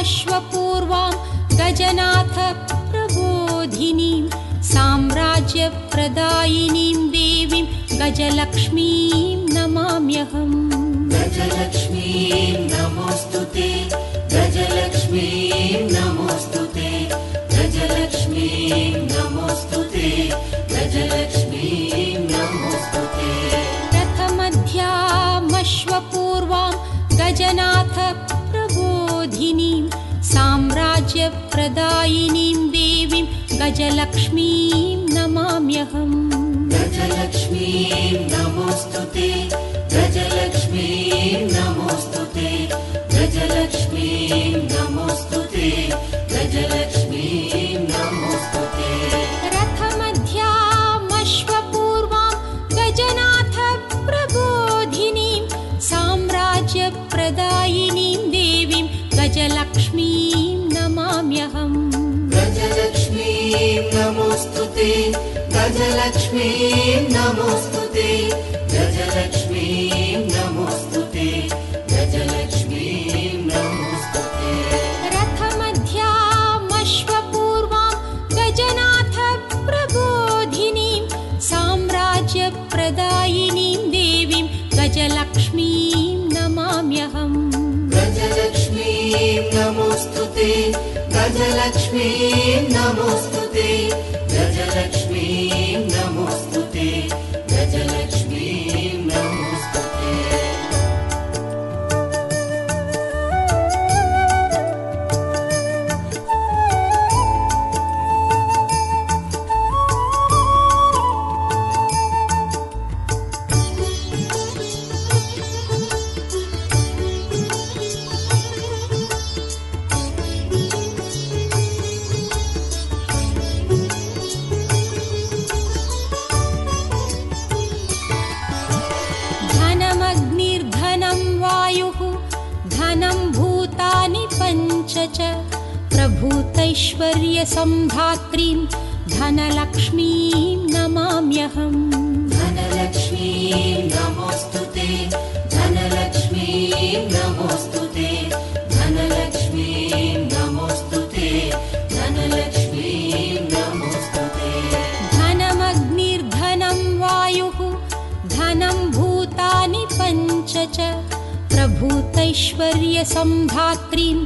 गजनाथमश्वपूर्वां गजनाथ प्रबोधिनीं साम्राज्यप्रदायिनीं देवीं गजलक्ष्मीं नमाम्यहम्। गजलक्ष्मीं नमोऽस्तुते, गजलक्ष्मीं नमोऽस्तुते, गजलक्ष्मीं नमोऽस्तुते, गजलक्ष्मीं नमोऽस्तुते। प्रथमध्यामश्वपूर्वां गजनाथ प्रबोधिनीं साम्राज्यप्रदायिनीं देवीं गजलक्ष्मीं नमाम्यहम्। गजलक्ष्मीं नमोऽस्तुते, गजलक्ष्मीं नमोऽस्तुते, गजलक्ष्मीं नमोऽस्तुते, गजलक्ष्मीं नमोऽस्तुते। रथमध्यामश्वपूर्वां गजनाथ प्रबोधिनीं साम्राज्यप्रदायिनीं देवीं गजलक्ष्मीं नमाम्यहम्। गजलक्ष्मीं नमोऽस्तुते, गजलक्ष्मीं नमोऽस्तुते, गजलक्ष्मीं नमोऽस्तुते, गजलक्ष्मीं नमोऽस्तुते। रथमध्यामश्वपूर्वां गजनाथ प्रबोधिनीं साम्राज्यप्रदायिनीं देवीं गजलक्ष्मीं नमाम्यहम्। गजलक्ष्मीं नमोऽस्तुते, गजलक्ष्मीं नमोऽस्तुते, गजलक्ष्मीं नमोऽस्तुते, गजलक्ष्मीं नमोऽस्तुते। च प्रभूतैश्वर्यसम्धात्रीं धनलक्ष्मीं नमाम्यहम्। धनलक्ष्मीं नमोऽस्तुते, धनलक्ष्मीं नमोऽस्तुते, धनलक्ष्मीं नमोऽस्तुते, धनलक्ष्मीं नमोऽस्तुते। धनमग्निर्धनं वायुः धनं भूतानि पञ्च च प्रभूतैश्वर्यसम्धात्रीं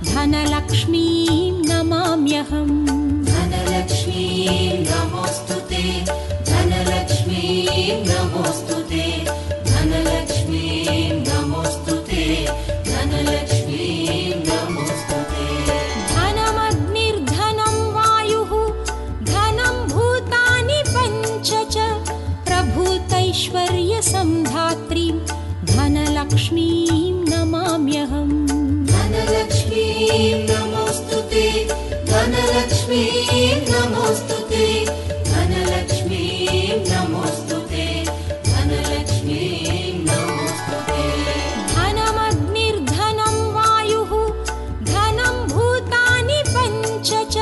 धनलक्ष्मीं नमाम्यहम्। धनलक्ष्मीं नमोऽस्तुते, धनलक्ष्मीं नमोऽस्तुते, धनलक्ष्मीं नमोऽस्तुते, धनलक्ष्मीं नमोऽस्तुते। धनमग्निर्धनं वायुः धनं भूतानि पञ्च च प्रभूतैश्वर्यसम्धात्रीं धनलक्ष्मीं नमाम्यहम्। धनलक्ष्मीं नमोऽस्तुते, धनलक्ष्मीं नमोऽस्तुते, धनलक्ष्मीं नमोऽस्तुते, धनलक्ष्मीं नमोऽस्तुते। धनमग्निर्धनं वायुः धनं भूतानि पञ्च च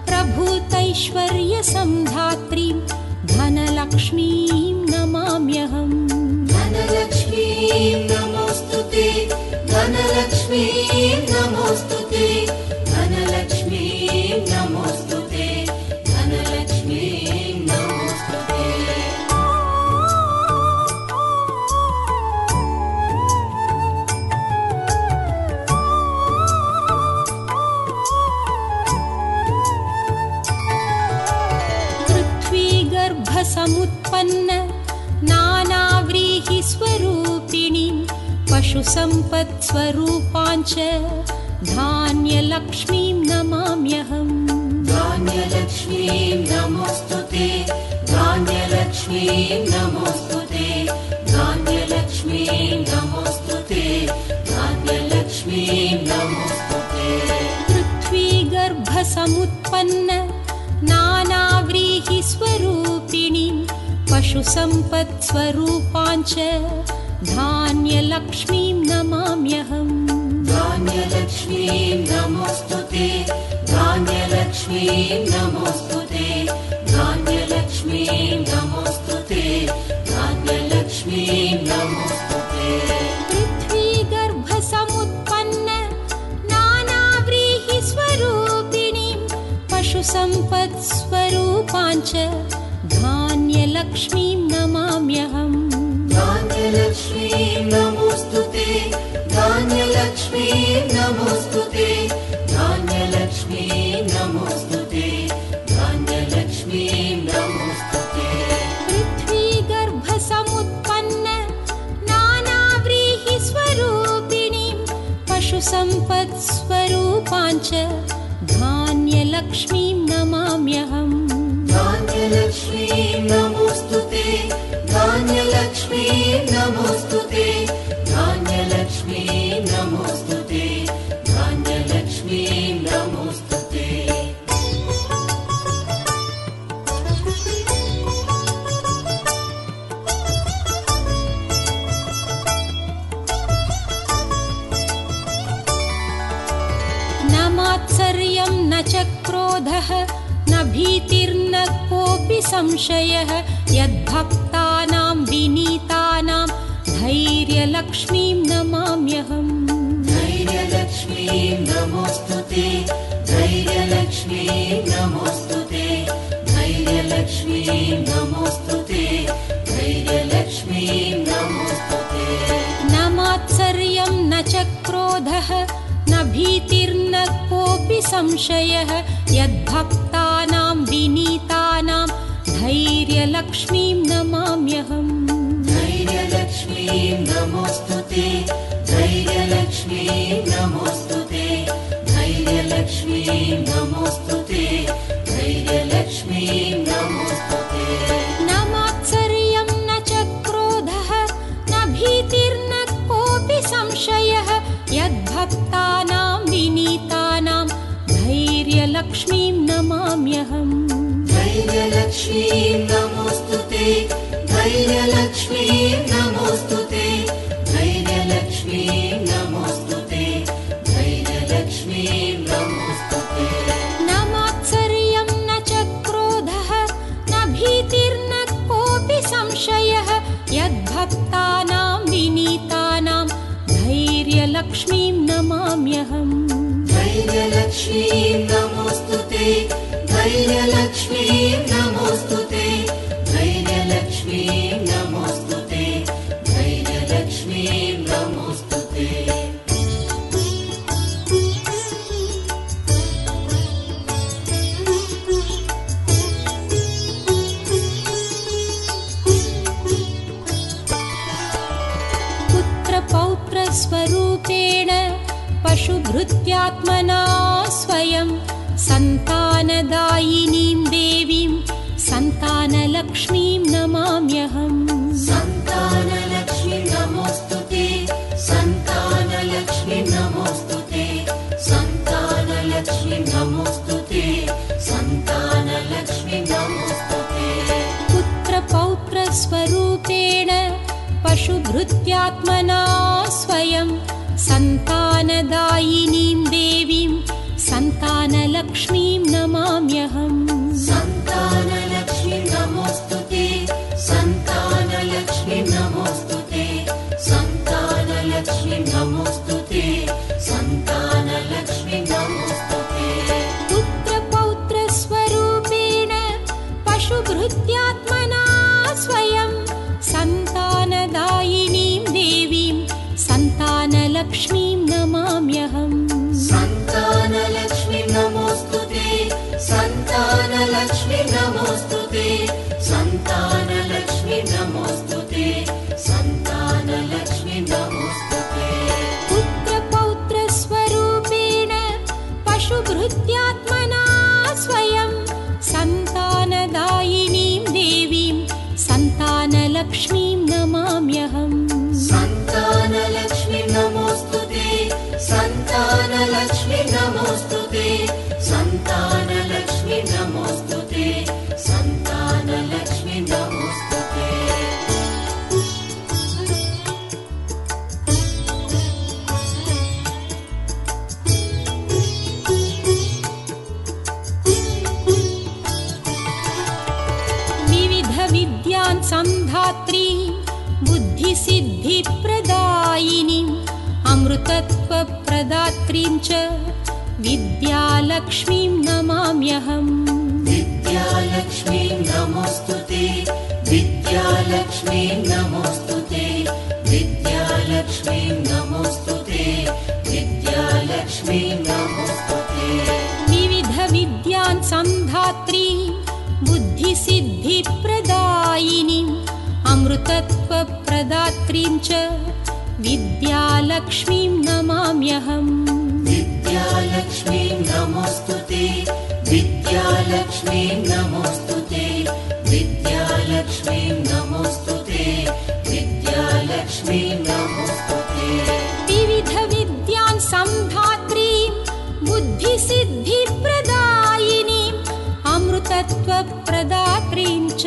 प्रभूतैश्वर्यसम्धात्रीं धनलक्ष्मीं नमाम्यहम्। धनलक्ष्मीं नमोऽस्तुते, धनलक्ष्मीं नमोऽस्तुते, धनलक्ष्मीं नमोऽस्तुते, धनलक्ष्मीं नमोऽस्तुते। पृथ्वीगर्भसमुत्पन्न नानाव्रीहिस्वरूपिणीं पशुसम्पत्स्वरूपाञ्च धान्यलक्ष्मीं नमाम्यहम्। धान्यलक्ष्मीं नमोऽस्तुते, धान्यलक्ष्मीं नमोऽस्तुते, धान्यलक्ष्मीं नमोऽस्तुते, धान्यलक्ष्मीं नमोऽस्तुते। पृथ्वीगर्भसमुत्पन्न नानाव्रीहिस्वरूपिणीं पशुसम्पत्स्वरूपाञ्च धान्यलक्ष्मीं नमाम्यहम्। धान्यलक्ष्मीं नमोऽस्तुते, धान्यलक्ष्मीं नमोऽस्तुते, धान्यलक्ष्मीं नमोऽस्तुते, धान्यलक्ष्मीं नमोऽस्तुते। पृथ्वीगर्भसमुत्पन्न नानाव्रीहिस्वरूपिणीं धान्यलक्ष्मीं नमाम्यहम् धान्यलक्ष्मीं नमोऽस्तु ते धान्यलक्ष्मीं नमोऽस्तु ते धान्यलक्ष्मीं नमोऽस्तु ते धान्यलक्ष्मीं नमोऽस्तु ते पृथ्वीगर्भसमुत्पन्न नानाव्रीहिस्वरूपिणीं पशुसम्पत्स्वरूपाञ्च धान्यलक्ष्मीं नमाम्यहम् धान्यलक्ष्मीं नमोऽस्तु ते धान्यलक्ष्मीं नमोऽस्तु ते धान्यलक्ष्मीं नमोऽस्तु ते धान्यलक्ष्मीं नमोऽस्तु ते न मात्सर्यं न च क्रोधः न भीतिर्न कोऽपि संशयः यद्भक्तानां विनीतानां धैर्यलक्ष्मीं नमाम्यहम् धैर्यलक्ष्मीं नमोऽस्तु ते धैर्यलक्ष्मीं नमोऽस्तु ते धैर्यलक्ष्मीं नमोऽस्तु ते धैर्यलक्ष्मीं नमोऽस्तु ते न मात्सर्यं न च क्रोधः न भीतिर्न कोऽपि संशयः यद्भक्तानां विनीतानां धैर्यलक्ष्मीं नमाम्यहम् धैर्यलक्ष्मीं नमोऽस्तु ते धैर्यलक्ष्मीं नमोऽस्तु ते धैर्यलक्ष्मीं नमोऽस्तु ते धैर्यलक्ष्मीं नमोऽस्तु ते न मात्सर्यं न च क्रोधः न भीतिर्न कोऽपि संशयः यद्भक्तानां विनीतानां धैर्यलक्ष्मीं नमाम्यहम् धैर्यलक्ष्मीं नमोऽस्तु ते धैर्यलक्ष्मीं नमोऽस्तु ते धैर्यलक्ष्मीं नमोऽस्तु ते धैर्यलक्ष्मीं नमोऽस्तु ते न मात्सर्यं न च क्रोधः न भीतिर्न कोऽपि संशयः यद्भक्तानां विनीतानां धैर्यलक्ष्मीं नमाम्यहम् धैर्यलक्ष्मीं नमोऽस्तु ते धैर्यलक्ष्मीं नमोऽस्तु ते धैर्यलक्ष्मीं नमोऽस्तु ते धैर्यलक्ष्मीं नमोऽस्तु ते पुत्रपौत्रस्वरूपेण पशुभृत्यात्मना स्वयं सन्तानदायिनीं देवीं सन्तानलक्ष्मीं नमाम्यहम् सन्तानलक्ष्मीं नमोऽस्तु ते सन्तानलक्ष्मीं नमोऽस्तु ते सन्तानलक्ष्मीं नमोऽस्तु ते सन्तानलक्ष्मीं नमोऽस्तु ते पुत्रपौत्रस्वरूपेण पशुभृत्यात्मना स्वयं सन्तानदायिनीं देवीं सन्तानलक्ष्मीं नमाम्यहम् सन्तानलक्ष्मीं नमोऽस्तु ते सन्तानलक्ष्मीं नमोऽस्तु ते सन्तानलक्ष्मीं नमोऽस्तु ते सन्तानलक्ष्मीं नमोऽस्तु ते पुत्रपौत्रस्वरूपेण पशुभृत्यात्मना स्वयं सन्तानदायिनीं देवीं सन्तानलक्ष्मीं नमाम्यहम् सन्तानलक्ष्मीं नमोऽस्तु ते सन्तानलक्ष्मीं नमोऽस्तु ते सन्तानलक्ष्मीं नमोऽस्तु ते सन्तानलक्ष्मीं नमोऽस्तु ते पुत्रपौत्रस्वरूपेण पशुभृत्यात्मना स्वयं सन्तानदायिनीं देवीं सन्तानलक्ष्मीं नमाम्यहम् सन्तानलक्ष्मीं नमोऽस्तु ते सन्तानलक्ष्मीं नमोऽस्तु ते सन्तानलक्ष्मीं नमोऽस्तु ते सन्तानलक्ष्मीं नमोऽस्तु ते विविधविद्यान् संधात्री बुद्धिसिद्धिप्रदायिनीम् अमृतत्वप्रदात्रीं च विद्यालक्ष्मीं नमाम्यहम् विद्यालक्ष्मीं नमोऽस्तु ते विद्यालक्ष्मीं नमोऽस्तुते विद्यालक्ष्मीं नमोऽस्तुते विद्यालक्ष्मीं नमोऽस्तुते विविध विद्यान् संधात्री बुद्धिसिद्धिप्रदायिनीम् अमृतत्वप्रदात्रीं च विद्यालक्ष्मीं नमाम्यहम् विद्यालक्ष्मीं नमोऽस्तुते विद्यालक्ष्मीं नमोऽस्तुते विद्यालक्ष्मीं नमोऽस्तुते विद्यालक्ष्मीं नमोऽस्तुते विविध विद्यान् संधात्रीं बुद्धिसिद्धिप्रदायिनीम् अमृतत्वप्रदात्रीं च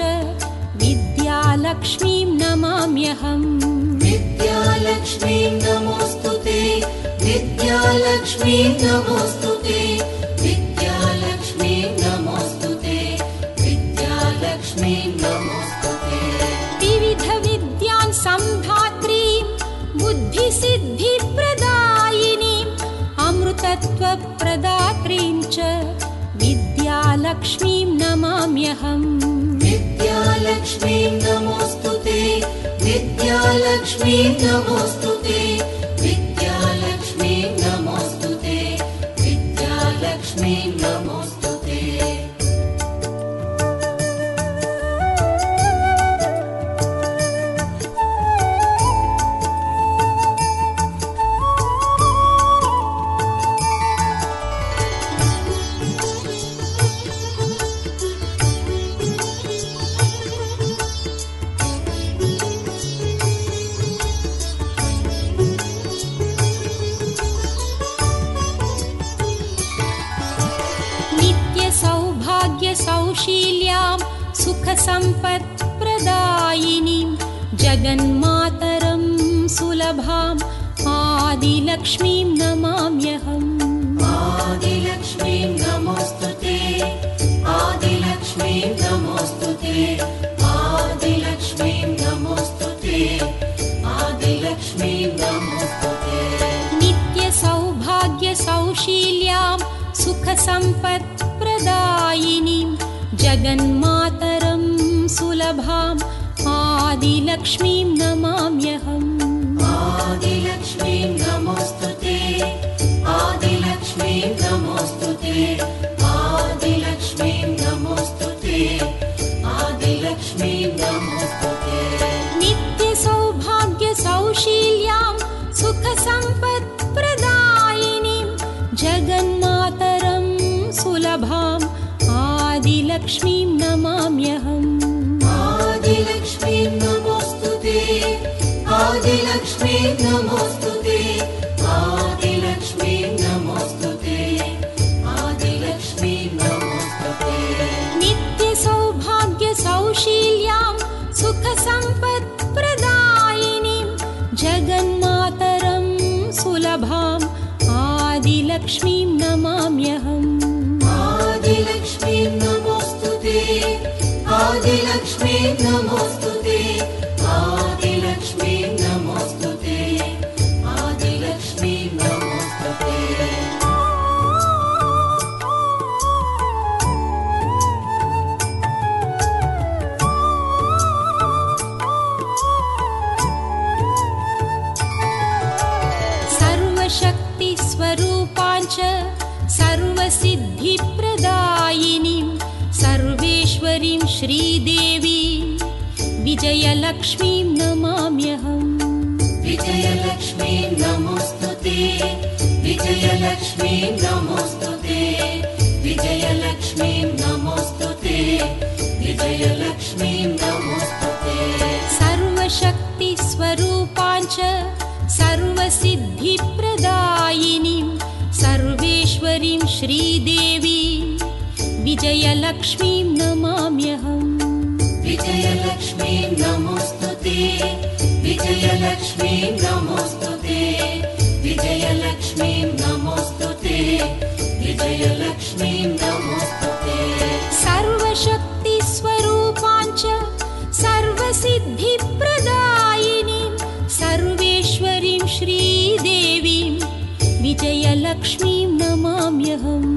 विद्यालक्ष्मीं नमाम्यहम् विद्यालक्ष्मीं नमोऽस्तुते विद्यालक्ष्मीं नमोऽस्तुते विद्यालक्ष्मीं नमोऽस्तुते विद्यालक्ष्मीं नमोऽस्तुते विविध विद्यान् संधात्रीं बुद्धिसिद्धिप्रदायिनीम् अमृतत्वप्रदात्रीं च विद्यालक्ष्मीं नमाम्यहम् विद्यालक्ष्मीं नमोऽस्तुते विद्यालक्ष्मीं नमोऽस्तुते विद्यालक्ष्मीं नमोऽस्तुते विद्यालक्ष्मीं नमोऽस्तुते सौशील्यां सुखसम्पत्प्रदायिनीं जगन्मातरं सुलभाम् आदिलक्ष्मीं नमाम्यहम् आदिलक्ष्मीं नमोऽस्तुते आदिलक्ष्मीं नमोऽस्तुते आदिलक्ष्मीं नमोऽस्तुते आदिलक्ष्मीं नमोऽस्तुते नित्यसौभाग्यसौशील्यां सुखसम्पत्प्रदायिनीं जगन्मातरं सुलभाम् आदिलक्ष्मीं नमाम्यहम् आदिलक्ष्मीं नमोऽस्तुते आदिलक्ष्मीं नमोऽस्तुते आदिलक्ष्मीं नमोऽस्तुते आदिलक्ष्मीं नमोऽस्तुते नित्यसौभाग्यसौशील्यां सुखसम्पत्प्रदायिनीं जगन्मातरं सुलभाम् आदिलक्ष्मीं नमाम्यहम् आदिलक्ष्मीं नमोऽस्तुते आदिलक्ष्मीं नमोऽस्तुते आदिलक्ष्मीं नमोऽस्तुते आदिलक्ष्मीं नमोऽस्तुते नित्यसौभाग्यसौशील्यां सुखसम्पत्प्रदायिनीं जगन्मातरं सुलभाम् आदिलक्ष्मीं नमाम्यहम् आदिलक्ष्मीं नमोऽस्तुते आदिलक्ष्मीं नमोऽस्तुते आदिलक्ष्मीं नमोऽस्तुते आदिलक्ष्मीं नमोऽस्तुते सर्वशक्तिस्वरूपाञ्च सर्वसिद्धिप्रदायिनीं सर्वेश्वरीं श्रीदेवी विजयलक्ष्मीं नमाम्यहम् विजयलक्ष्मीं नमोऽस्तुते विजयलक्ष्मीं नमोऽस्तुते विजयलक्ष्मीं नमोऽस्तुते विजयलक्ष्मीं नमोऽस्तुते सर्वशक्तिस्वरूपाञ्च सर्वसिद्धिप्रदायिनीं सर्वेश्वरीं श्रीदेवी विजयलक्ष्मीं नमाम्यहम् विजयलक्ष्मीं नमोऽस्तुते विजयलक्ष्मीं नमोऽस्तुते विजयलक्ष्मीं नमोऽस्तुते विजयलक्ष्मीं नमोऽस्तुते सर्वशक्तिस्वरूपाञ्च सर्वसिद्धिप्रदायिनीं सर्वेश्वरीं श्रीदेवीं विजयलक्ष्मीं नमाम्यहम्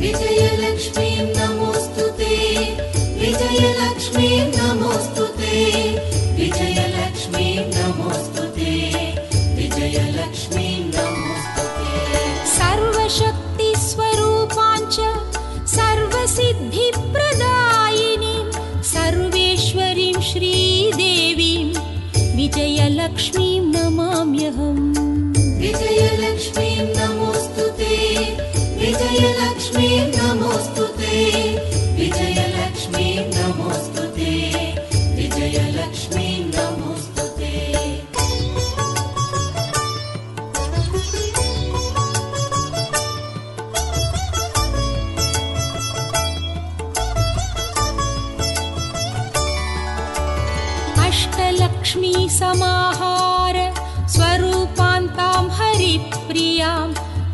विजयलक्ष्मीं नमोऽस्तुते विजयलक्ष्मी नमोस्तुते विजयलक्ष्मी नमोस्तुते विजयलक्ष्मी नमोस्तुते सर्वशक्ति स्वरूपाञ्च सर्वसिद्धिप्रदायिनीं सर्वेश्वरीं श्रीदेवीं विजयलक्ष्मीं नमाम्यहम् विजयलक्ष्मी नमोस्तुते विजयलक्ष्मी नमोस्तुते विजयलक्ष्मी नमोस्तुते विजयलक्ष्मी नमोस्तुते अष्टलक्ष्मी समाहार स्वरूपान्तां हरिप्रियां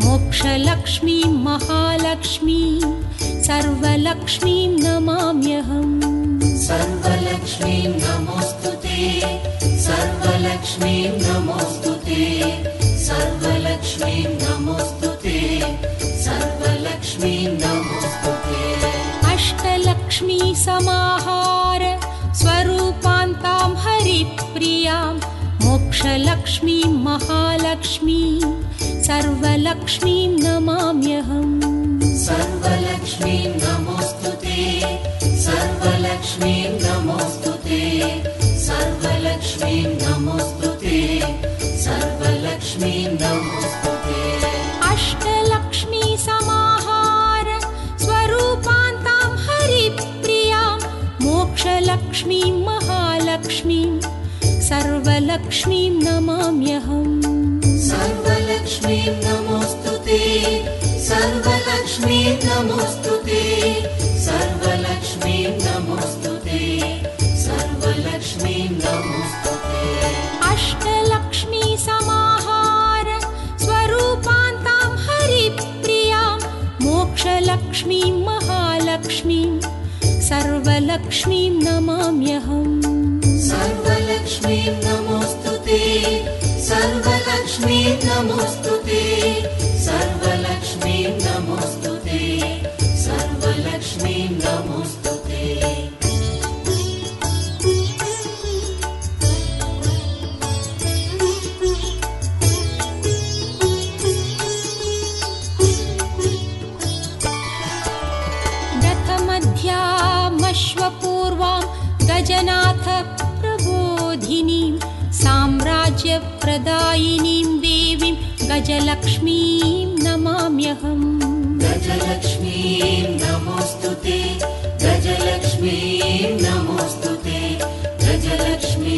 मोक्षलक्ष्मीं महालक्ष्मीं सर्वलक्ष्मीं नमाम्यहम् सर्वलक्ष्मी नमोस्तुते सर्वलक्ष्मी नमोस्तुते सर्वलक्ष्मी नमोस्तुते सर्वलक्ष्मी नमोस्तुते अष्टलक्ष्मी समाहार स्वरूपान्तां हरिप्रियां मोक्षलक्ष्मीं महालक्ष्मीं सर्वलक्ष्मीं नमाम्यहम् सर्वलक्ष्मी नमोस्तुते सर्वलक्ष्मी नमोस्तुते सर्वलक्ष्मी नमोस्तुते सर्वलक्ष्मी नमोस्तुते अष्टलक्ष्मी समाहार स्वरूपान्तां हरिप्रियां मोक्षलक्ष्मीं महालक्ष्मीं सर्वलक्ष्मीं नमाम्यहम् सर्वलक्ष्मी नमोस्तुते सर्वलक्ष्मी नमोस्तुते सर्वलक्ष्मी नमोस्तुते सर्वलक्ष्मी नमोस्तुते अष्टलक्ष्मी समाहार स्वरूपान्तां हरिप्रियां मोक्षलक्ष्मीं महालक्ष्मीं सर्वलक्ष्मीं नमाम्यहम् सर्वलक्ष्मी नमोस्तुते सर्वलक्ष्मी नमोस्तुते सर्वलक्ष्मी नमोस्तुते सर्वलक्ष्मी नमोस्तुते रथमध्यामश्वपूर्वां गजनाथ प्रबोधिनीं साम्राज्यप्रदायिनीं देवीं गजलक्ष्मीं नमाम्यहम् गजलक्ष्मी नमोस्तुते गजलक्ष्मी नमोस्तुते गजलक्ष्मी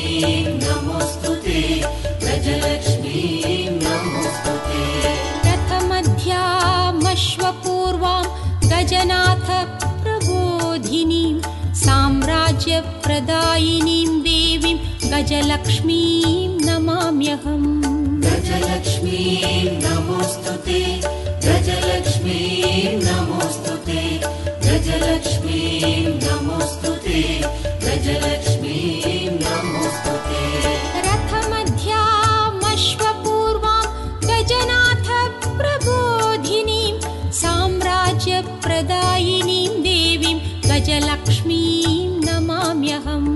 नमोस्तुते गजलक्ष्मी नमोस्तुते रथमध्यामश्वपूर्वां गजनाथ प्रबोधिनीं साम्राज्यप्रदायिनीं देवीं गजलक्ष्मीं नमाम्यहम् गजलक्ष्मी नमोस्तुते गजलक्ष्मी नमोस्तुते गजलक्ष्मी नमोस्तुते गजलक्ष्मी नमोस्तुते रथमध्यामश्वपूर्वां गजनाथ प्रबोधिनीं साम्राज्यप्रदायिनीं देवीं गजलक्ष्मीं नमाम्यहम्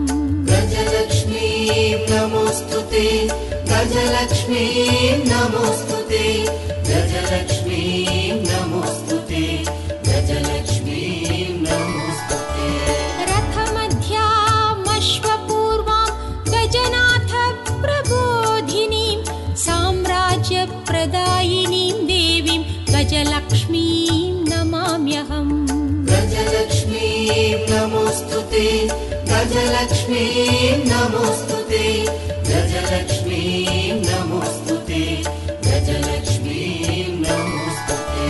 गजलक्ष्मी नमोस्तुते गजलक्ष्मी नमोस्तुते गजलक्ष्मी नमोस्तुते गजलक्ष्मी नमोस्तुते रथमध्यामश्वपूर्वां गजनाथ प्रबोधिनीं साम्राज्यप्रदायिनीं देवीं गजलक्ष्मीं नमाम्यहम् गजलक्ष्मी नमोस्तुते गजलक्ष्मी नमोस्तुते गजलक्ष्मी नमोस्तुते गजलक्ष्मी नमोस्तुते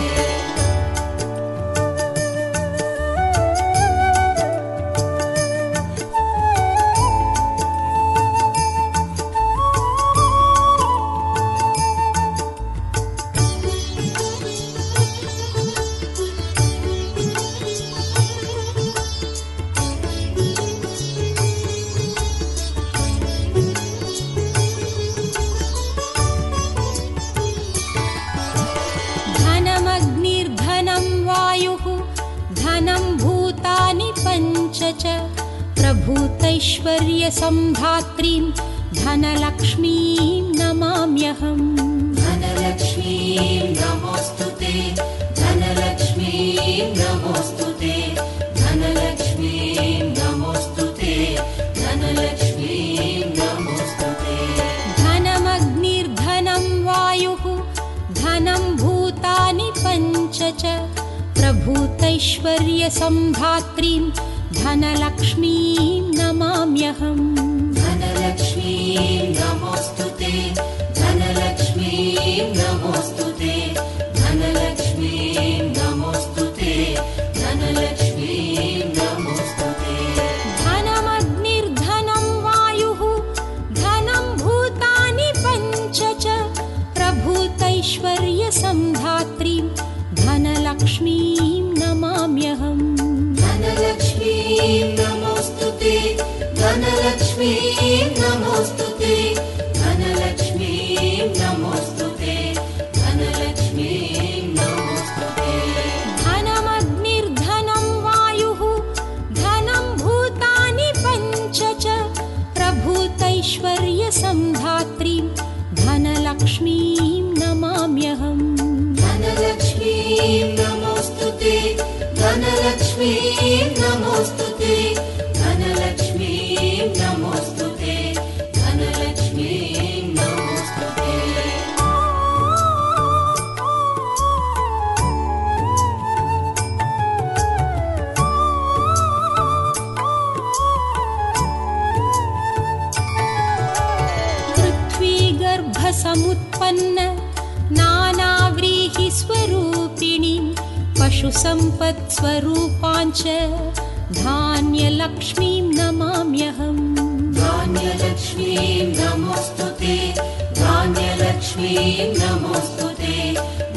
च प्रभूतैश्वर्यसम्धात्रीं धनलक्ष्मीं नमाम्यहम्। धनलक्ष्मीं नमोऽस्तुते, धनलक्ष्मीं नमोऽस्तुते, धनलक्ष्मीं नमोऽस्तुते, धनलक्ष्मीं नमोऽस्तुते। धनमग्निर्धनं वायुः धनं भूतानि पञ्च च प्रभूतैश्वर्यसम्धात्रीं धनलक्ष्मीं नमाम्यहम्। धनलक्ष्मीं नमोऽस्तुते, धनलक्ष्मीं नमोऽस्तुते, धनलक्ष्मीं नमोऽस्तुते, धनलक्ष्मीं नमोऽस्तुते। धनमग्निर्धनं वायुः धनं भूतानि पञ्च च प्रभूतैश्वर्यसम्धात्रीं धनलक्ष्मीं नमाम्यहम्। धनलक्ष्मीं नमोऽस्तुते, धनलक्ष्मीं नमोऽस्तुते, धनलक्ष्मीं नमोऽस्तुते, धनलक्ष्मीं नमोऽस्तुते। धनमग्निर्धनं वायुः धनं भूतानि पञ्च च प्रभूतैश्वर्यसम्धात्रीं धनलक्ष्मीं नमाम्यहम्। धनलक्ष्मीं नमोऽस्तुते, धनलक्ष्मीं नमोऽस्तुते, धनलक्ष्मीं नमोऽस्तुते, धनलक्ष्मीं नमोऽस्तुते। पृथ्वीगर्भसमुत्पन्न नानाव्रीहिस्वरूपिणीं पशुसम्पत्स्वरूपाञ्च धान्यलक्ष्मीं नमाम्यहम्। धान्यलक्ष्मीं नमोऽस्तुते, धान्यलक्ष्मीं नमोऽस्तुते,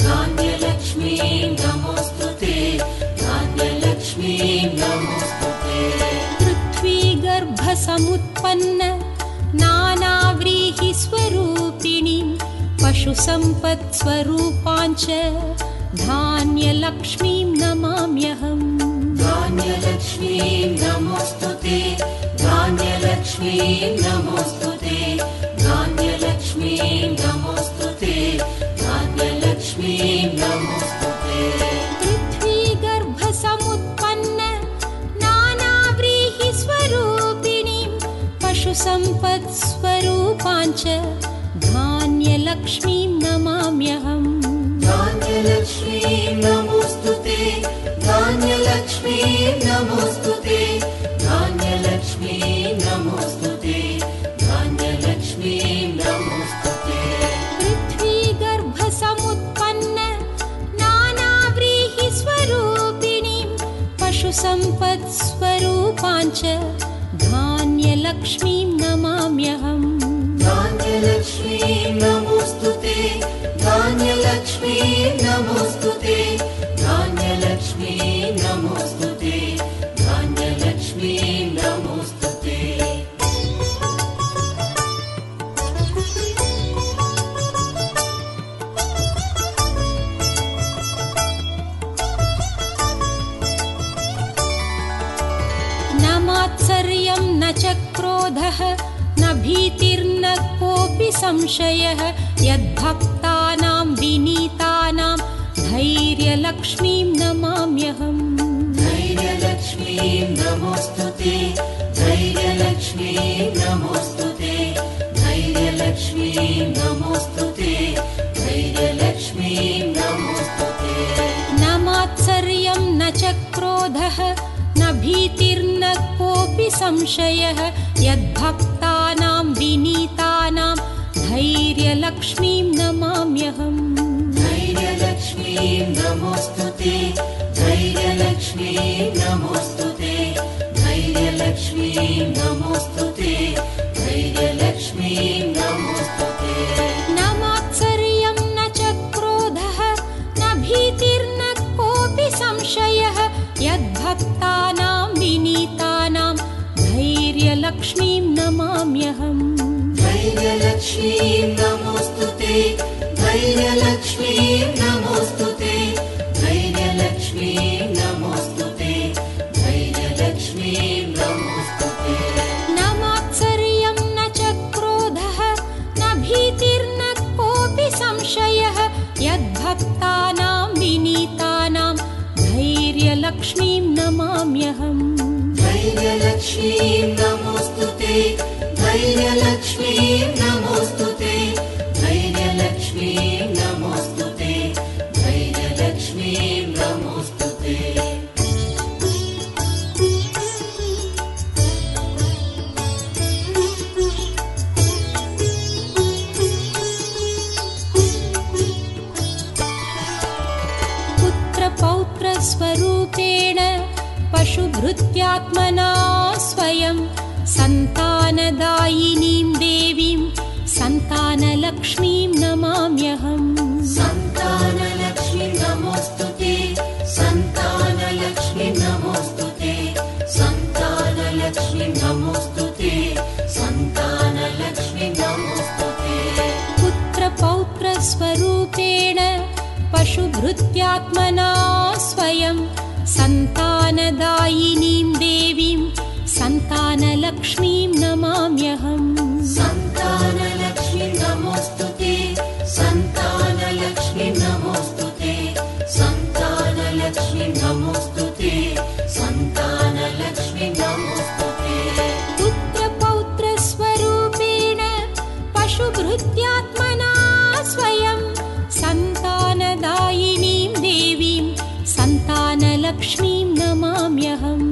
धान्यलक्ष्मीं नमोऽस्तुते, धान्यलक्ष्मीं नमोऽस्तुते। पृथ्वीगर्भसमुत्पन्न नानाव्रीहिस्वरूपिणीं पशुसम्पत्स्वरूपाञ्च धान्यलक्ष्मीं नमाम्यहम्। धान्यलक्ष्मीं नमोऽस्तुते, धान्यलक्ष्मीं नमोऽस्तुते, धान्यलक्ष्मीं नमोऽस्तुते, धान्यलक्ष्मीं नमोऽस्तुते। पृथ्वीगर्भसमुत्पन्न नानाव्रीहिस्वरूपिणीं पशुसम्पत्स्वरूपाञ्च धान्यलक्ष्मीं नमाम्यहम्। धान्यलक्ष्मीं नमोऽस्तुते, धान्यलक्ष्मीं नमोऽस्तुते, धान्यलक्ष्मीं नमोऽस्तुते, धान्यलक्ष्मीं नमोऽस्तुते। पृथ्वीगर्भसमुत्पन्न नानाव्रीहिस्वरूपिणीं पशुसम्पत्स्वरूपाञ्च धान्यलक्ष्मीं नमाम्यहम्। धान्यलक्ष्मीं नमोऽस्तुते, धान्यलक्ष्मीं नमोऽस्तुते, धान्यलक्ष्मीं नमोऽस्तुते, धान्यलक्ष्मीं नमोऽस्तुते। न मात्सर्यं न च क्रोधः न भीतिर्न कोऽपि संशयः यद्भक्तानां विनीतानां धैर्यलक्ष्मीं नमाम्यहम्। धैर्यलक्ष्मीं नमोऽस्तुते, धैर्यलक्ष्मीं नमोऽस्तुते, धैर्यलक्ष्मीं नमोऽस्तुते, धैर्यलक्ष्मीं नमोऽस्तुते। न मात्सर्यं न च क्रोधः न भीतिर्न कोऽपि संशयः यद्भक्तानां विनीतानां धैर्यलक्ष्मीं नमाम्यहम्। धैर्यलक्ष्मीं नमोऽस्तुते, धैर्यलक्ष्मीं नमोऽस्तुते, धैर्यलक्ष्मीं नमोऽस्तुते, धैर्यलक्ष्मीं नमोऽस्तुते। न मात्सर्यं न च क्रोधः न भीतिर्न कोऽपि संशयः यद्भक्तानां विनीतानां धैर्यलक्ष्मीं नमाम्यहम्। धैर्यलक्ष्मीं नमोऽस्तुते, धैर्यलक्ष्मीं नमोऽस्तुते, धैर्यलक्ष्मीं नमोऽस्तुते, धैर्यलक्ष्मीं यद्भक्तानां विनीतानां धैर्यलक्ष्मीं नमाम्यहम् धैर्यलक्ष्मीं नमोऽस्तुते धैर्यलक्ष्मीं नमोऽस्तुते धैर्यलक्ष्मीं नमोऽस्तुते धैर्यलक्ष्मीं नमोऽस्तुते पुत्रपौत्रस्वरूपेण पशुभृत्यात्मना स्वयं सन्तानदायिनीं देवीं सन्तानलक्ष्मीं नमाम्यहम् सन्तानलक्ष्मी नमोऽस्तुते सन्तानलक्ष्मी नमोऽस्तुते सन्तानलक्ष्मी नमोऽस्तुते सन्तानलक्ष्मी नमोऽस्तुते पुत्रपौत्रस्वरूपेण पशुभृत्यात्मना स्वयं सन्तानदायिनीं देवीं सन्तानलक्ष्मीं नमाम्यहम् सन्तानलक्ष्मी नमोऽस्तुते सन्तानलक्ष्मी नमोऽस्तुते सन्तानलक्ष्मी नमोऽस्तुते सन्तानलक्ष्मी नमोऽस्तुते पुत्रपौत्रस्वरूपेण पशुभृत्यात्मना स्वयं सन्तानदायिनीं देवीं सन्तानलक्ष्मीं नमाम्यहम्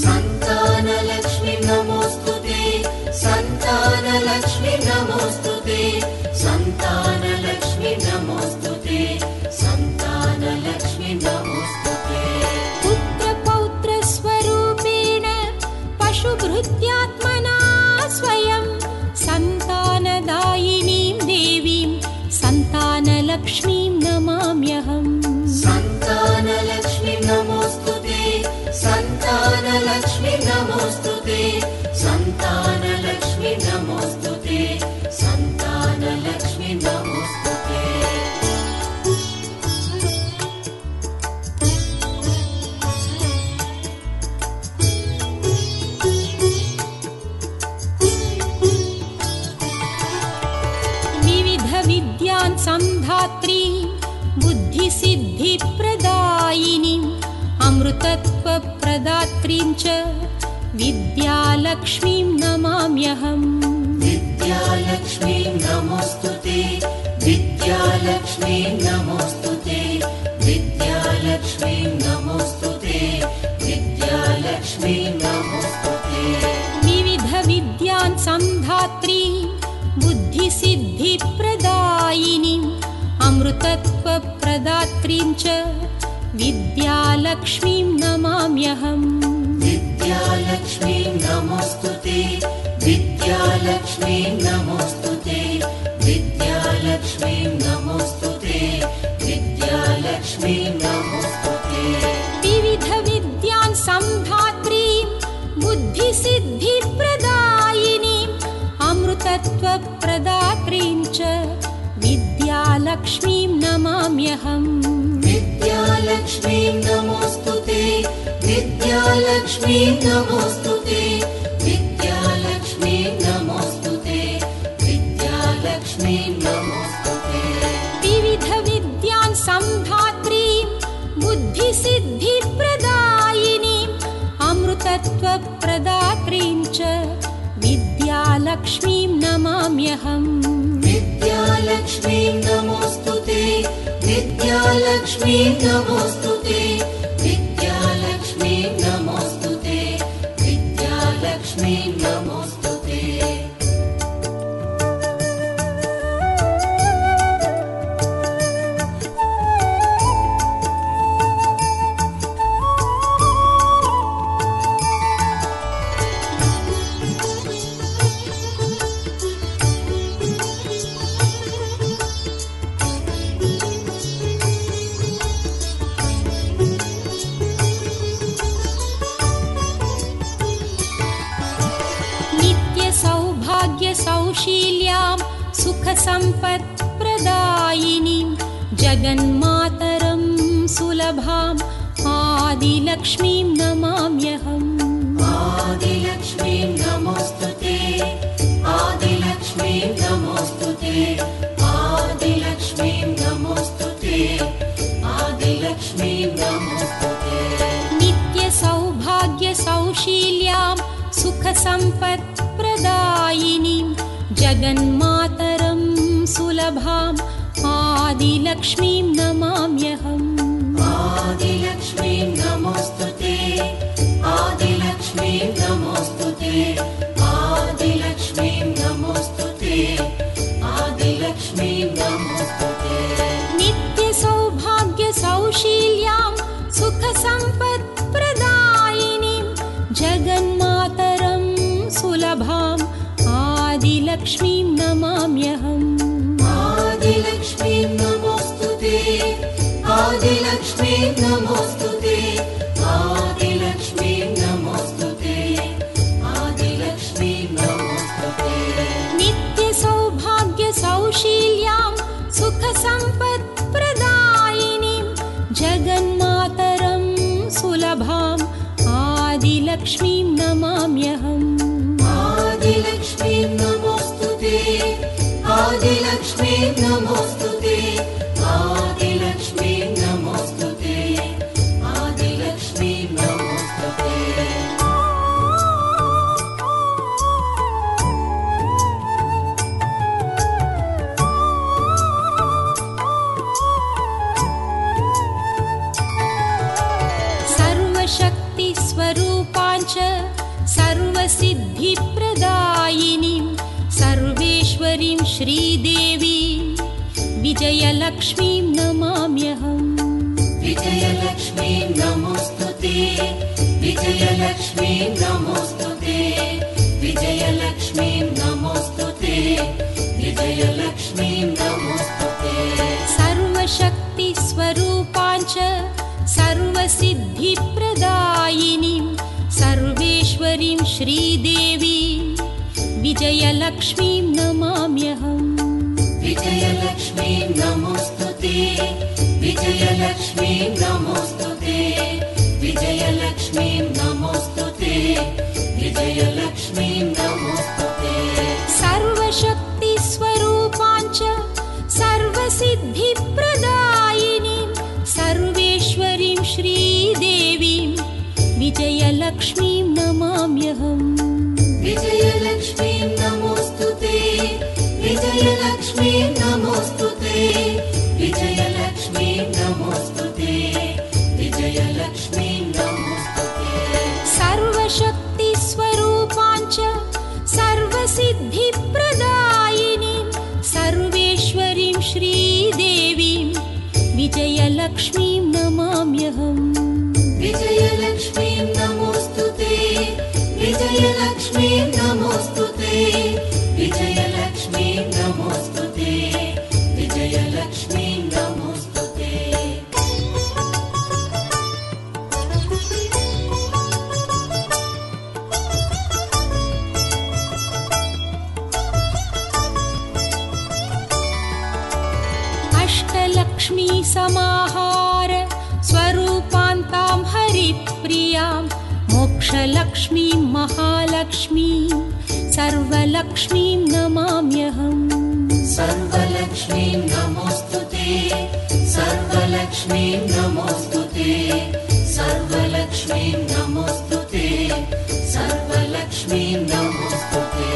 सन्तानलक्ष्मी नमोऽस्तुते सन्तानलक्ष्मी नमोऽस्तुते सन्तानलक्ष्मी नमोऽस्तुते सन्तानलक्ष्मी नमोऽस्तुते पुत्रपौत्रस्वरूपेण पशुभृत्यात्मना स्वयं सन्तानदायिनीं देवीं सन्तानलक्ष्मीं नमाम्यहम् सन्तानलक्ष्मी नमोऽस्तुते सन्तानलक्ष्मी नमोऽस्तुते सन्तानलक्ष्मी नमोऽस्तुते सन्तानलक्ष्मी नमोऽस्तुते विविधविद्यान् संधात्री बुद्धिसिद्धिप्रदायिनीम् अमृतत्वप्रदात्रीं च विद्यालक्ष्मीं नमाम्यहम् विद्यालक्ष्मी नमोऽस्तुते विद्यालक्ष्मी नमोऽस्तुते विद्यालक्ष्मी नमोऽस्तुते विद्यालक्ष्मी नमोऽस्तुते विविधविद्यान् संधात्री बुद्धिसिद्धिप्रदायिनीम् अमृतत्वप्रदात्रीं च विद्यालक्ष्मीं नमाम्यहम् विद्यालक्ष्मी नमोऽस्तुते विद्यालक्ष्मी नमोऽस्तुते विद्यालक्ष्मी नमोऽस्तुते विद्यालक्ष्मी नमोऽस्तुते विविधविद्यान् संधात्रीं बुद्धिसिद्धिप्रदायिनीम् अमृतत्वप्रदात्रीं च विद्यालक्ष्मीं नमाम्यहम् विद्यालक्ष्मी नमोऽस्तुते विद्यालक्ष्मी नमोऽस्तुते विद्यालक्ष्मी नमोऽस्तुते विद्यालक्ष्मी नमोऽस्तुते विविधविद्यान् संधात्रीं बुद्धिसिद्धिप्रदायिनीम् अमृतत्वप्रदात्रीं च विद्यालक्ष्मीं नमाम्यहम् विद्यालक्ष्मी नमोऽस्तुते विद्यालक्ष्मी नमोऽस्तुते विद्यालक्ष्मी नमोऽस्तुते विद्यालक्ष्मी नमोऽस्तुते सौशील्यां सुखसम्पत्प्रदायिनीं जगन्मातरं सुलभाम् आदिलक्ष्मीं नमाम्यहम् आदिलक्ष्मी नमोऽस्तुते आदिलक्ष्मी नमोऽस्तुते आदिलक्ष्मी नमोऽस्तुते सुखसम्पत्प्रदायिनीं जगन्मातरं सुलभाम् आदिलक्ष्मीं नमाम्यहम्। आदिलक्ष्मीं नमोऽस्तुते, आदिलक्ष्मीं नमोऽस्तुते, आदिलक्ष्मीं नमोऽस्तुते, आदिलक्ष्मीं नमोऽस्तुते। नित्यसौभाग्यसौशील्यां सुखसम्पत्प्रदायिनीं जगन्मातरं सुलभाम् आदिलक्ष्मीं नमाम्यहम्। आदिलक्ष्मीं नमोऽस्तुते, आदिलक्ष्मीं नमोऽस्तुते, आदिलक्ष्मीं नमोऽस्तुते, आदिलक्ष्मीं नमोऽस्तुते। नित्यसौभाग्यसौशील्यां सुखसम्पत्प्रदायिनीं जगन्मातरं सुलभाम् आदिलक्ष्मीं नमाम्यहम्। आदिलक्ष्मीं नमोऽस्तुते, आदिलक्ष्मीं नमोऽस्तुते, आदिलक्ष्मीं नमोऽस्तुते, आदिलक्ष्मीं नमोऽस्तुते। सर्वशक्तिस्वरूपाञ्च सर्वसिद्धिप्रदायिनीं सर्वेश्वरीं श्रीदेवीं विजयलक्ष्मीं नमाम्यहम्। विजयलक्ष्मीं नमोऽस्तुते, विजयलक्ष्मीं नमोऽस्तुते, विजयलक्ष्मीं नमोऽस्तुते, विजयलक्ष्मीं नमोऽस्तुते। सर्वशक्तिस्वरूपाञ्च सर्वसिद्धिप्रदायिनीं सर्वेश्वरीं श्रीदेवीं विजयलक्ष्मीं नमाम्यहम्। विजयलक्ष्मीं नमोऽस्तुते, विजयलक्ष्मीं नमोऽस्तुते, विजयलक्ष्मीं नमोऽस्तुते, विजयलक्ष्मीं नमोऽस्तुते। सर्वशक्तिस्वरूपाञ्च सर्वसिद्धिप्रदायिनीं सर्वेश्वरीं श्रीदेवीं विजयलक्ष्मीं नमाम्यहम्। विजयलक्ष्मीं नमोऽस्तुते, विजयलक्ष्मीं नमोऽस्तुते, विजयलक्ष्मीं नमोऽस्तुते, विजयलक्ष्मीं नमोऽस्तुते। सर्वशक्तिस्वरूपाञ्च सर्वसिद्धिप्रदायिनीं सर्वेश्वरीं श्रीदेवीं विजयलक्ष्मीं नमाम्यहम्। विजयलक्ष्मीं नमोऽस्तुते, विजयलक्ष्मीं नमोऽस्तुते, विजयलक्ष्मीं नमोऽस्तुते, विजयलक्ष्मीं नमोऽस्तुते। अष्टलक्ष्मी समाहार स्वरूपान्तां हरिप्रियां मोक्षलक्ष्मीं महालक्ष्मीं सर्वलक्ष्मीं नमाम्यहम्। सर्वलक्ष्मीं नमोऽस्तुते, सर्वलक्ष्मीं नमोऽस्तुते, सर्वलक्ष्मीं नमोऽस्तुते, सर्वलक्ष्मीं नमोऽस्तुते।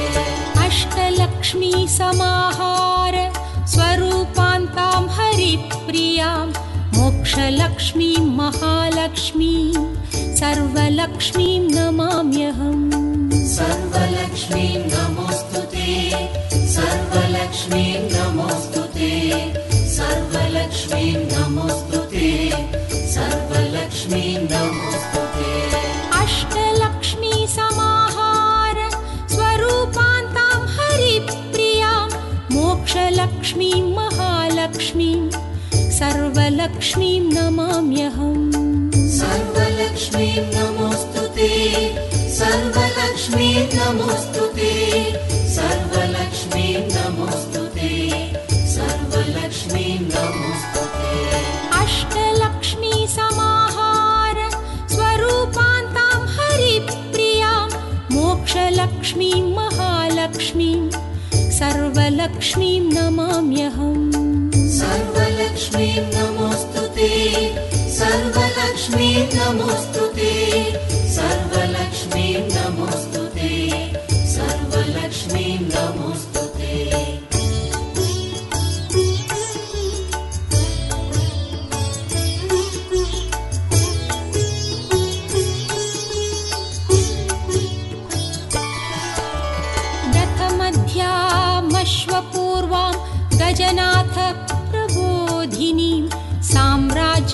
अष्टलक्ष्मी समाहार स्वरूपान्तां हरिप्रियां मोक्षलक्ष्मीं महालक्ष्मीं सर्वलक्ष्मीं नमाम्यहम्। सर्वलक्ष्मीं नमोऽस्तुते, सर्वलक्ष्मीं नमोऽस्तुते, सर्वलक्ष्मीं नमोऽस्तुते, सर्वलक्ष्मीं नमोऽस्तुते। अष्टलक्ष्मी समाहार स्वरूपान्तां हरिप्रियां मोक्षलक्ष्मीं महालक्ष्मीं सर्वलक्ष्मीं नमाम्यहम्। सर्वलक्ष्मीं नमोऽस्तुते, सर्वलक्ष्मीं नमोऽस्तुते, सर्वलक्ष्मीं नमोऽस्तुते, सर्वलक्ष्मीं नमोऽस्तुते। अष्टलक्ष्मी समाहार स्वरूपान्तां हरिप्रियां मोक्षलक्ष्मीं महालक्ष्मीं सर्वलक्ष्मीं नमाम्यहम्। सर्वलक्ष्मीं नमोऽस्तुते, सर्वलक्ष्मीं नमोऽस्तुते, सर्वलक्ष्मीं नमोऽस्तुते,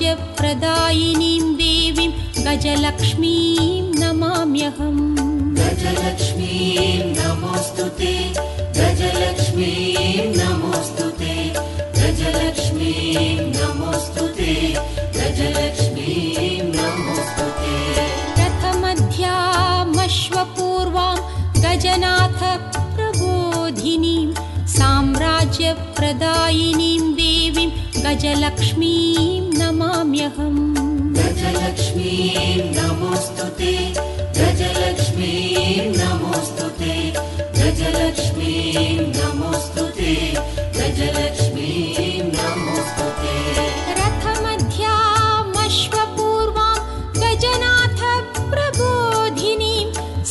साम्राज्यप्रदायिनीं देवीं गजलक्ष्मीं नमाम्यहम्। गजलक्ष्मीं नमोऽस्तुते, गजलक्ष्मीं नमोऽस्तुते, गजलक्ष्मीं नमोऽस्तुते, गजलक्ष्मीं नमोऽस्तुते। रथमध्यामश्वपूर्वां गजनाथ प्रबोधिनीं साम्राज्यप्रदायिनीं देवीं गजलक्ष्मीं नमाम्यहम्। गजलक्ष्मीं नमोऽस्तुते, गजलक्ष्मीं नमोऽस्तुते, गजलक्ष्मीं नमोऽस्तुते, गजलक्ष्मीं नमोऽस्तुते। रथमध्यामश्वपूर्वां गजनाथ प्रबोधिनीं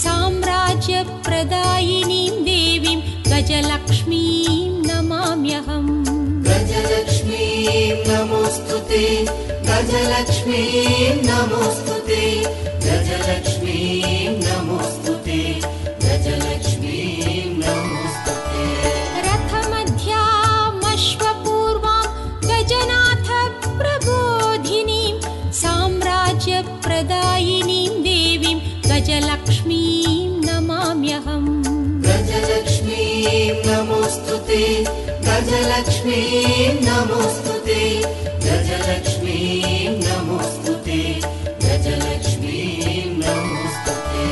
साम्राज्यप्रदायिनीं देवीं गजलक्ष्मीं नमाम्यहम्। गजलक्ष्मीं नमोऽस्तुते, गजलक्ष्मीं नमोऽस्तुते, गजलक्ष्मीं नमोऽस्तुते, गजलक्ष्मीं नमोऽस्तुते। रथमध्यामश्वपूर्वां गजनाथ प्रबोधिनीं साम्राज्यप्रदायिनीं देवीं गजलक्ष्मीं नमाम्यहम्। गजलक्ष्मीं नमोऽस्तुते, गजलक्ष्मीं नमोऽस्तुते, गजलक्ष्मीं नमोऽस्तुते, गजलक्ष्मीं नमोऽस्तुते।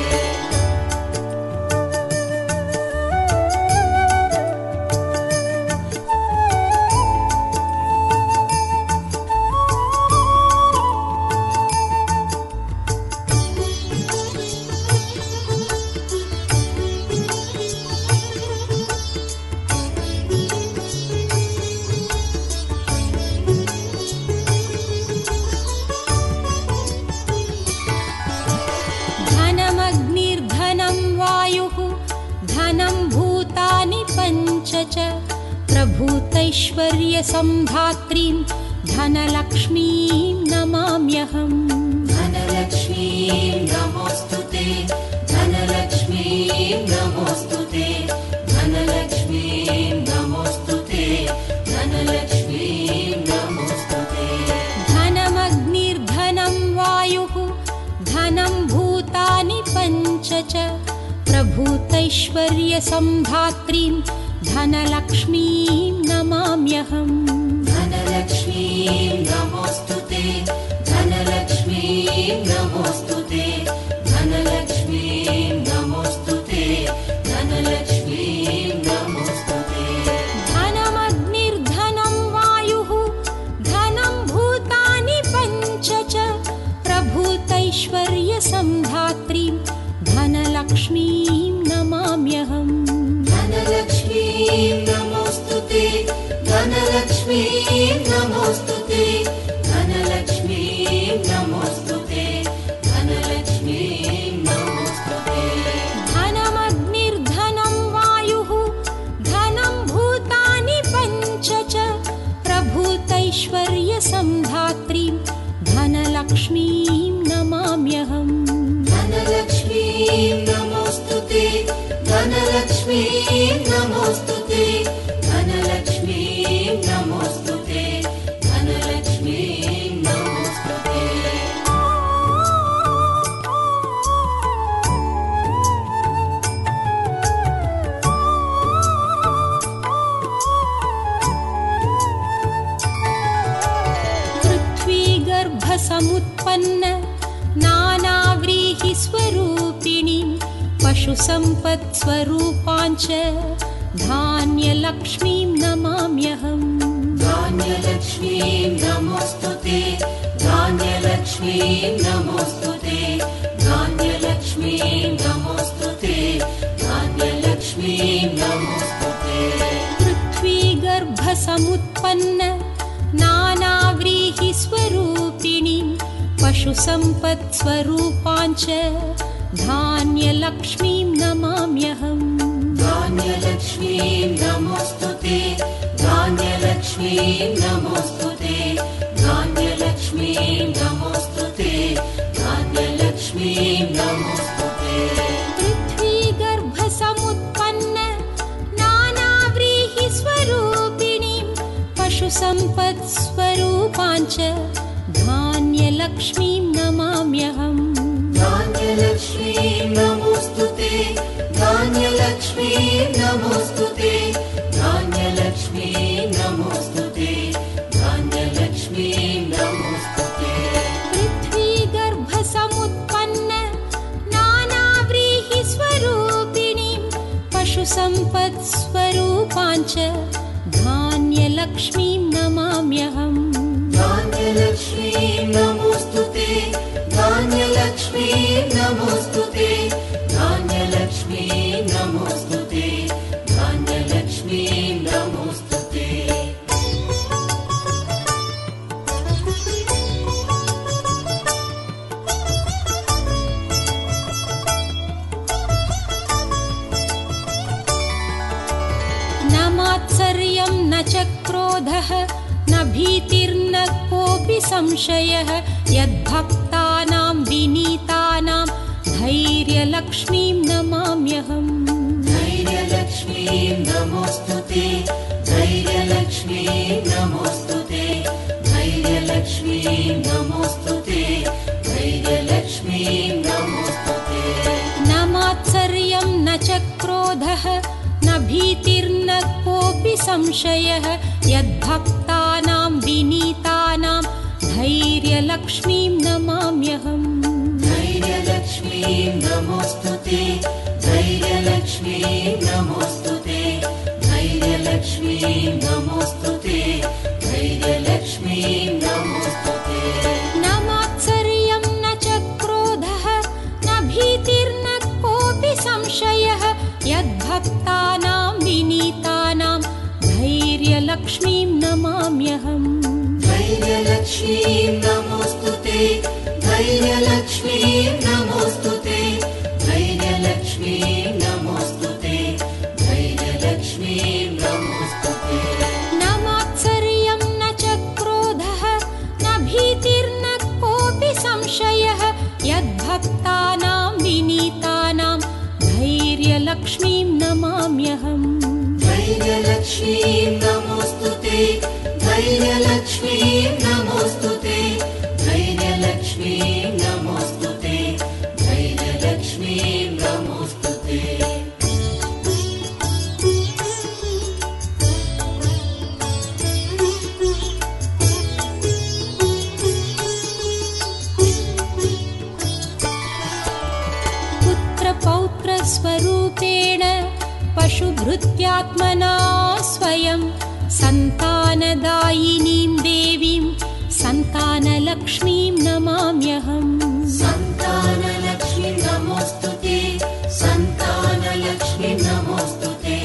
धनमग्निर्धनं वायुः धनं भूतानि पञ्च च प्रभूतैश्वर्यसम्धात्रीं धनलक्ष्मीं नमाम्यहम्। धनलक्ष्मीं नमोऽस्तुते, धनलक्ष्मीं नमोऽस्तुते, धनलक्ष्मीं नमोऽस्तुते, धनलक्ष्मीं नमोऽस्तुते। धनमग्निर्धनं वायुः धनं भूतानि पञ्च च प्रभूतैश्वर्यसम्धात्रीं धनलक्ष्मीं नमाम्यहम्। धनलक्ष्मीं नमोऽस्तुते, धनलक्ष्मीं नमोऽस्तुते, धनलक्ष्मीं नमोऽस्तुते, धनलक्ष्मीं नमोऽस्तुते। धनमग्निर्धनं वायुः धनं भूतानि पञ्च च प्रभूतैश्वर्यसम्धात्रीं धनलक्ष्मीं नमाम्यहम्। धनलक्ष्मीं नमोऽस्तुते, धनलक्ष्मीं नमोऽस्तुते, धनलक्ष्मीं नमोऽस्तुते, धनलक्ष्मीं नमोऽस्तुते। धनमग्निर्धनं वायुः धनं भूतानि पञ्च च प्रभूतैश्वर्यसम्धात्रीं धनलक्ष्मीं नमाम्यहम्। धनलक्ष्मीं नमोऽस्तुते, धनलक्ष्मीं नमोऽस्तुते, धनलक्ष्मीं नमोऽस्तुते, धनलक्ष्मीं नमोऽस्तुते। पृथ्वीगर्भसमुत्पन्न नानाव्रीहिस्वरूपिणीं पशुसम्पत्स्वरूपाञ्च धान्यलक्ष्मीं नमाम्यहम्। धान्यलक्ष्मीं नमोऽस्तुते, धान्यलक्ष्मीं नमोऽस्तुते, धान्यलक्ष्मीं नमोऽस्तुते, धान्यलक्ष्मीं नमोऽस्तुते। पृथ्वीगर्भसमुत्पन्न नानाव्रीहिस्वरूपिणीं पशुसम्पत्स्वरूपाञ्च धान्यलक्ष्मीं नमाम्यहम्। धान्यलक्ष्मीं नमोऽस्तुते, धान्यलक्ष्मीं नमोऽस्तुते, धान्यलक्ष्मीं नमोऽस्तुते, धान्यलक्ष्मीं नमोऽस्तुते। पृथ्वीगर्भसमुत्पन्न नानाव्रीहिस्वरूपिणीं पशुसम्पत्स्वरूपाञ्च धान्यलक्ष्मीं नमाम्यहम् धान्यलक्ष्मीं नमोऽस्तुते धान्यलक्ष्मीं नमोऽस्तुते धान्यलक्ष्मीं नमोऽस्तुते धान्यलक्ष्मीं नमोऽस्तुते पृथ्वीगर्भसमुत्पन्न नानाव्रीहिस्वरूपिणीं पशुसम्पत्स्वरूपाञ्च धान्यलक्ष्मीं नमाम्यहम् धान्यलक्ष्मीं नमोऽस्तुते धान्यलक्ष्मीं नमोऽस्तुते धान्यलक्ष्मीं नमोऽस्तुते धान्यलक्ष्मीं नमोऽस्तुते न मात्सर्यं न च क्रोधः न भीतिर्न कोऽपि संशयः यद्भक्तानां विनीतानां धैर्यलक्ष्मीं नमाम्यहम् धैर्यलक्ष्मीं नमोऽस्तुते धैर्यलक्ष्मीं नमोऽस्तुते धैर्यलक्ष्मीं नमोऽस्तुते धैर्यलक्ष्मीं नमोऽस्तुते न मात्सर्यं न च क्रोधः न भीतिर्न कोऽपि संशयः यद्भक्तानां विनीतानां धैर्यलक्ष्मीं नमाम्यहम् धैर्यलक्ष्मीं नमोऽस्तुते धैर्यलक्ष्मीं नमोऽस्तुते धैर्यलक्ष्मीं नमोऽस्तुते धैर्यलक्ष्मीं नमोऽस्तुते न मात्सर्यं न च क्रोधः न भीतिर्न कोऽपि संशयः यद्भक्तानां विनीतानां धैर्यलक्ष्मीं नमाम्यहम् धैर्यलक्ष्मीं नमोऽस्तुते धैर्यलक्ष्मीं नमोऽस्तुते धैर्यलक्ष्मीं नमोऽस्तुते धैर्यलक्ष्मीं नमोऽस्तुते न मात्सर्यं न च क्रोधः न भीतिर्न कोऽपि संशयः यद्भक्तानां विनीतानां धैर्यलक्ष्मीं नमाम्यहम् धैर्यलक्ष्मीं नमोऽस्तुते धैर्यलक्ष्मीं नमोऽस्तुते धैर्यलक्ष्मीं नमोऽस्तुते धैर्यलक्ष्मीं नमोऽस्तुते पुत्रपौत्रस्वरूपेण पशुभृत्यात्मना स्वयं सन्तानदायिनीं देवीं सन्तानलक्ष्मीं नमाम्यहम् सन्तानलक्ष्मीं नमोऽस्तुते सन्तानलक्ष्मीं नमोऽस्तुते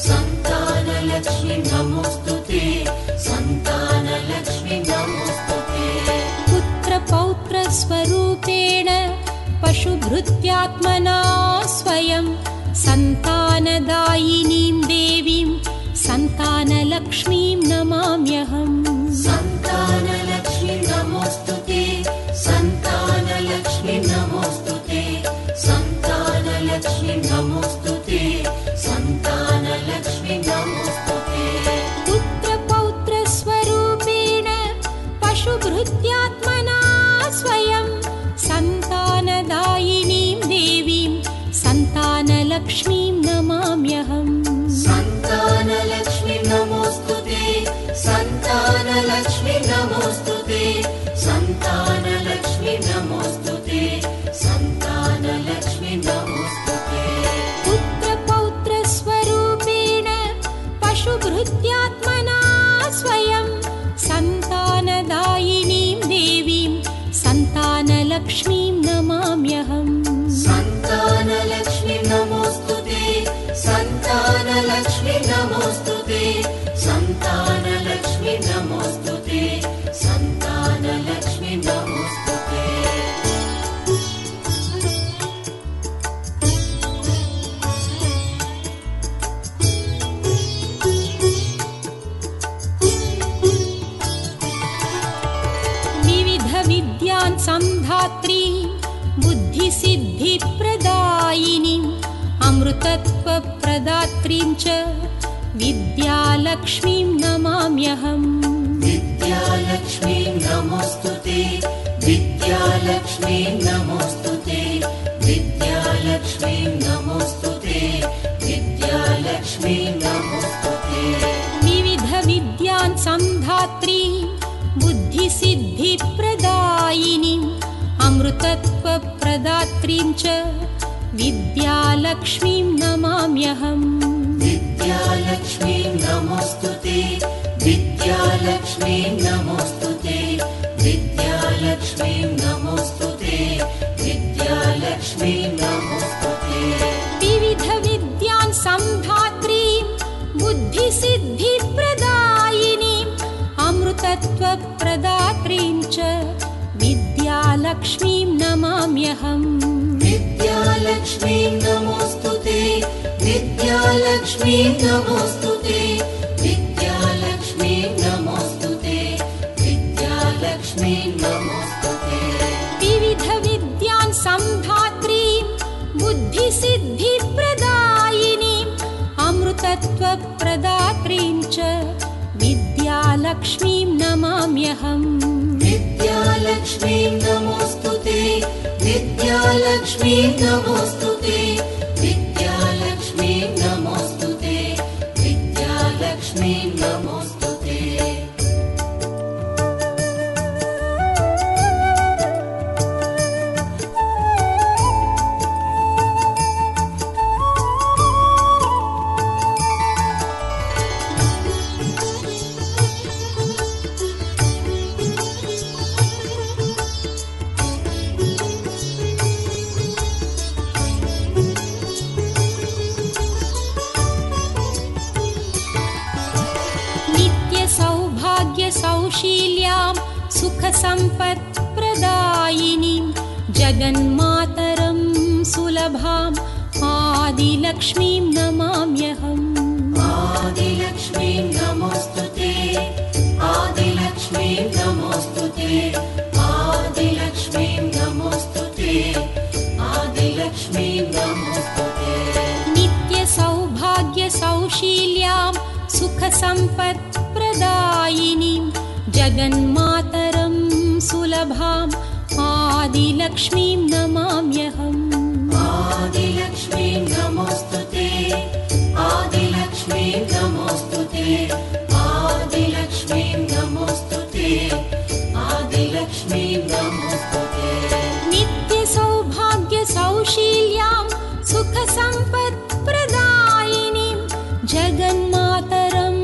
सन्तानलक्ष्मीं नमोऽस्तुते सन्तानलक्ष्मीं नमोऽस्तुते पुत्रपौत्रस्वरूपेण पशुभृत्यात्मना स्वयं सन्तानदायिनीं देवीं सन्तानलक्ष्मीं नमाम्यहम् सन्तानलक्ष्मीं नमोऽस्तुते सन्तानलक्ष्मीं नमोऽस्तुते सन्तानलक्ष्मीं नमोऽस्तुते सन्तानलक्ष्मीं नमोऽस्तुते पुत्रपौत्रस्वरूपेण पशुभृत्यात्मना स्वयं सन्तानदायिनीं देवीं सन्तानलक्ष्मीं नमाम्यहम् सन्तानलक्ष्मीं नमोऽस्तुते सन्तानलक्ष्मीं नमोऽस्तुते सन्तानलक्ष्मीं नमोऽस्तुते सन्तानलक्ष्मीं नमोऽस्तुते पुत्रपौत्रस्वरूपेण पशुभृत्यात्मना स्वयं सन्तानदायिनीं देवीं सन्तानलक्ष्मीं नमाम्यहम् सन्तानलक्ष्मीं नमोऽस्तुते सन्तानलक्ष्मीं नमोऽस्तुते सन्तानलक्ष्मीं नमोऽस्तुते सन्तानलक्ष्मीं नमोऽस्तुते विविधविद्यान् संधात्री बुद्धिसिद्धिप्रदायिनीम् अमृतत्वप्रदात्रीं च विद्यालक्ष्मीं नमाम्यहम् विद्यालक्ष्मीं नमोऽस्तुते विद्यालक्ष्मीं नमोऽस्तु ते विद्यालक्ष्मीं नमोऽस्तु ते विद्यालक्ष्मीं नमोऽस्तु ते विविध विद्यान् संधात्री बुद्धिसिद्धिप्रदायिनीम् अमृतत्वप्रदात्रीं च विद्यालक्ष्मीं नमाम्यहम् विद्यालक्ष्मीं नमोऽस्तु ते विद्यालक्ष्मीं नमोऽस्तु ते विद्यालक्ष्मीं नमोऽस्तु ते विद्यालक्ष्मीं नमोऽस्तु ते विविध विद्यान् संधात्रीं बुद्धिसिद्धिप्रदायिनीम् अमृतत्वप्रदात्रीं च विद्यालक्ष्मीं नमाम्यहम् विद्यालक्ष्मीं नमोऽस्तु ते विद्यालक्ष्मीं नमोऽस्तु ते विद्यालक्ष्मीं नमोऽस्तु ते विद्यालक्ष्मीं नमोऽस्तु ते विविध विद्यान् संधात्रीं बुद्धिसिद्धिप्रदायिनीम् अमृतत्वप्रदात्रीं च विद्यालक्ष्मीं नमाम्यहम् विद्यालक्ष्मीं नमोऽस्तु ते विद्यालक्ष्मीं नमोऽस्तु ते विद्यालक्ष्मीं नमोऽस्तु ते विद्यालक्ष्मीं नमोऽस्तु ते सौशील्यां सुखसम्पत्प्रदायिनीं जगन्मातरं सुलभाम् आदिलक्ष्मीं नमाम्यहम् आदिलक्ष्मीं नमोऽस्तु ते आदिलक्ष्मीं नमोऽस्तु ते आदिलक्ष्मीं नमोऽस्तु ते आदिलक्ष्मीं नमोऽस्तु ते नित्यसौभाग्यसौशील्यां सुखसम्पत्प्रदायिनीं जगन्मातरं सुलभाम् आदिलक्ष्मीं नमाम्यहम् आदिलक्ष्मीं नमोऽस्तु ते आदिलक्ष्मीं नमोऽस्तु ते आदिलक्ष्मीं नमोऽस्तु ते आदिलक्ष्मीं नमोऽस्तु ते नित्यसौभाग्यसौशील्यां सुखसम्पत्प्रदायिनीं जगन्मातरं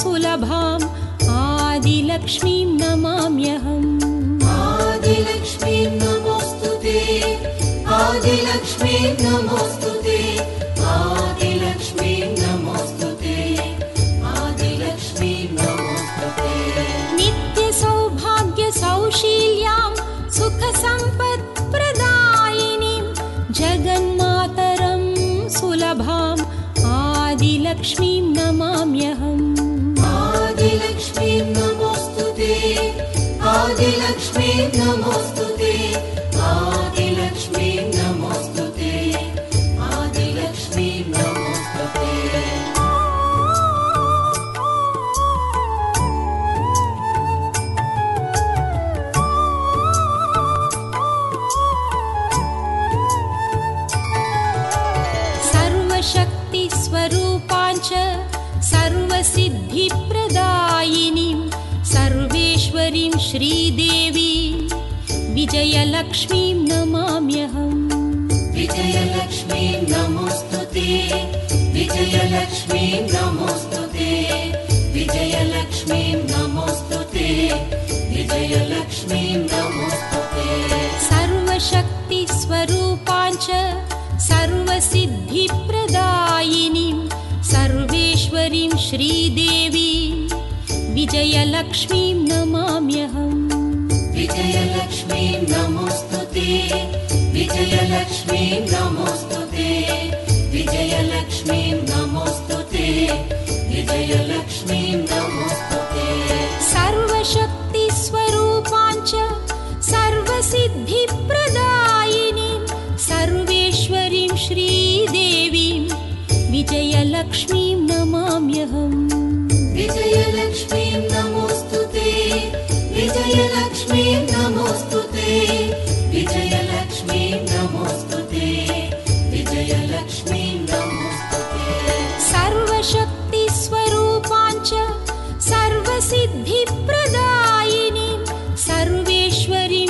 सुलभाम् आदिलक्ष्मीं नमाम्यहम् आदिलक्ष्मीं नमोऽस्तु ते आदिलक्ष्मीं नमोऽस्तु ते आदिलक्ष्मीं नमोऽस्तु ते आदिलक्ष्मीं नमोऽस्तु ते नित्यसौभाग्यसौशील्यां सुखसम्पत्प्रदायिनीं जगन्मातरं सुलभाम् आदिलक्ष्मीं नमाम्यहम् आदिलक्ष्मीं नमोऽस्तु ते आदिलक्ष्मीं नमोऽस्तु ते आदिलक्ष्मीं नमोऽस्तु ते आदिलक्ष्मीं नमोऽस्तु ते सर्वशक्तिस्वरूपाञ्च सर्वसिद्धिप्रदायिनीं सर्वेश्वरीं श्रीदेवी विजयलक्ष्मीं नमाम्यहम् विजयलक्ष्मीं नमोऽस्तु ते विजयलक्ष्मीं नमोऽस्तु ते विजयलक्ष्मीं नमोऽस्तु ते विजयलक्ष्मीं नमोऽस्तु ते सर्वशक्तिस्वरूपाञ्च सर्वसिद्धिप्रदायिनीं सर्वेश्वरीं श्रीदेवी विजयलक्ष्मीं नमाम्यहम् विजयलक्ष्मीं नमोऽस्तु ते विजयलक्ष्मीं नमोऽस्तु ते विजयलक्ष्मीं नमोऽस्तु ते विजयलक्ष्मीं नमोऽस्तु ते सर्वशक्तिस्वरूपाञ्च सर्वसिद्धिप्रदायिनीं सर्वेश्वरीं श्रीदेवीं विजयलक्ष्मीं नमाम्यहम् विजयलक्ष्मीं नमोऽस्तु ते विजयलक्ष्मीं नमोऽस्तु ते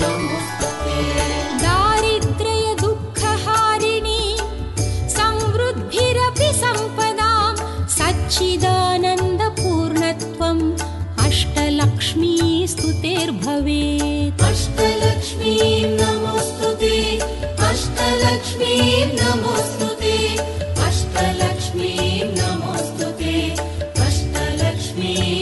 नमोस्तुते दारिद्र्यदुःखहारिणी संवृद्धिरपि सम्पदां सच्चिदानन्दपूर्णत्वम् अष्टलक्ष्मी स्तुतेर्भवेत् अष्टलक्ष्मीं नमोस्तुते अष्टलक्ष्मीं नमोस्तुते अष्टलक्ष्मीं नमोस्तुते अष्टलक्ष्मीं